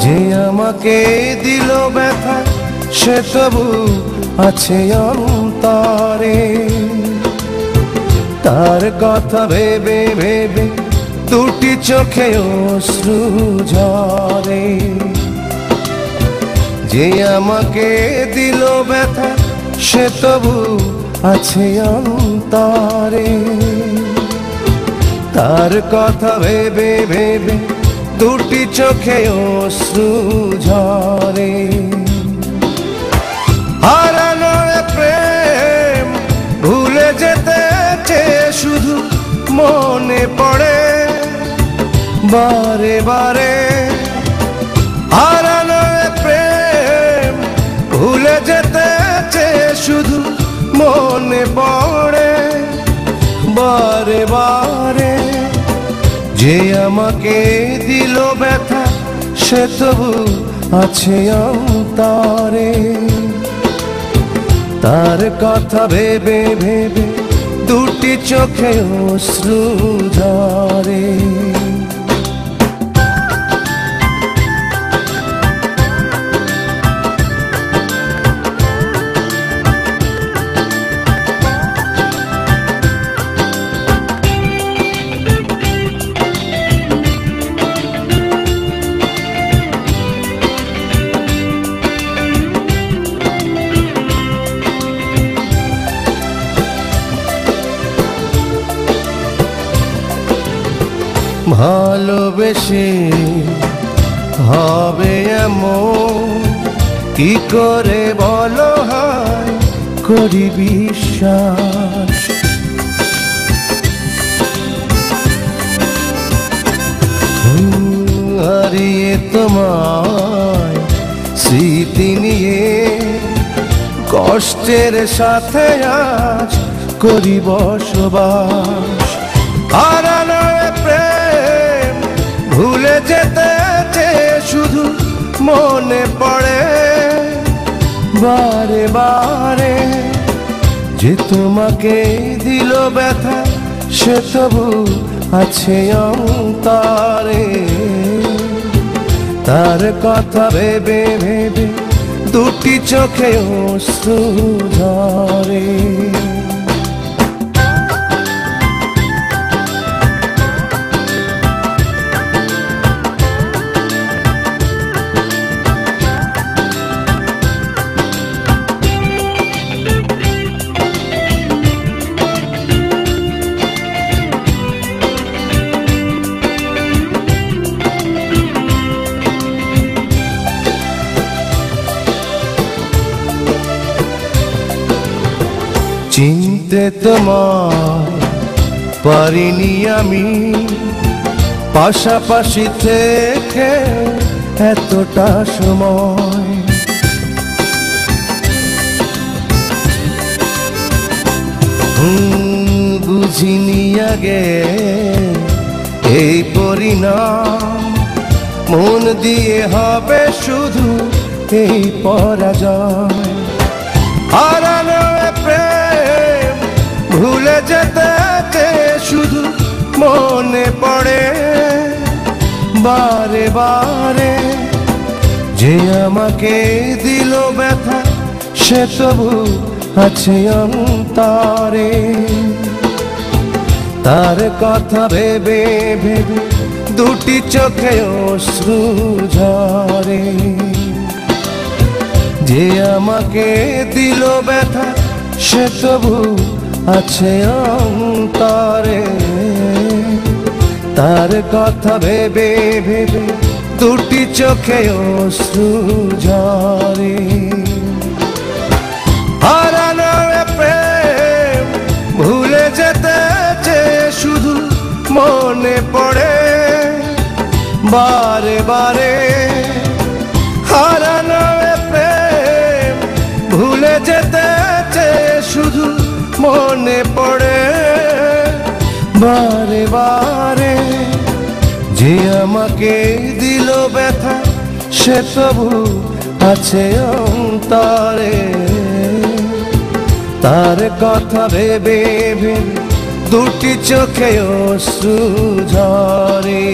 যে আমাকে দিল ব্যথা সে তবু আছে অন্তরে, তার কথা ভেবে ভেবে দুটি চোখে অশ্রু ঝরে। যে আমাকে দিল ব্যথা সে তবু আছে অন্তরে, তার কথা ভেবে ভেবে দুটি চোখে অশ্রু ঝরে। হারানো প্রেম ভুলে যেতে শুধু মনে পড়ে বারে বারে। হারানো প্রেম ভুলে যেতে শুধু মনে পড়ে বারে বারে। যে আমাকে দিল ব্যথা সে তবু আছে অন্তরে, তার কথা ভেবে ভেবে দুটি চোখে অশ্রু ঝরে। ভালোবেসে হবে এমন কি করে বলো হয় করি বিশ্বাস। হারিয়ে তোমায় স্মৃতি নিয়ে কষ্টের সাথে আজ করি বসবাস। হারানো প্রেম ভুলে যেতে শুধু মনে পড়ে বারে বারে। যে তোমাকে দিল ব্যথা সে তবু আছে অন্তরে, তার কথা ভেবে ভেবে দুটি চোখে অশ্রু ঝরে। চিনতে তোমায় পারিনি আমি, পাশাপাশি থেকে এতটা সময়। বুঝিনি আগে এই পরিণাম, মন দিয়ে হবে শুধু এই পরাজয়। হারানো প্রেম ভুলে যেতে শুধু মনে পড়ে বারে বারে। যে আমাকে দিল ব্যথা সে তবু আছে অন্তরে, তার কথা ভেবে ভেবে দুটি চোখে অশ্রু ঝরে। যে আমাকে দিল ব্যথা সে তবু আছে অন্তরে, তার কথা ভেবে ভেবে দুটি চোখে অশ্রু ঝরে। হারানো প্রেম ভুলে যেতে শুধু মনে পড়ে বারে বারে। হারানো মনে পড়ে বারে বারে। যে আমাকে দিল ব্যথা সে তবু আছে অন্তরে। তার কথা ভেবে ভেবে দুটি চোখে অশ্রু ঝরে।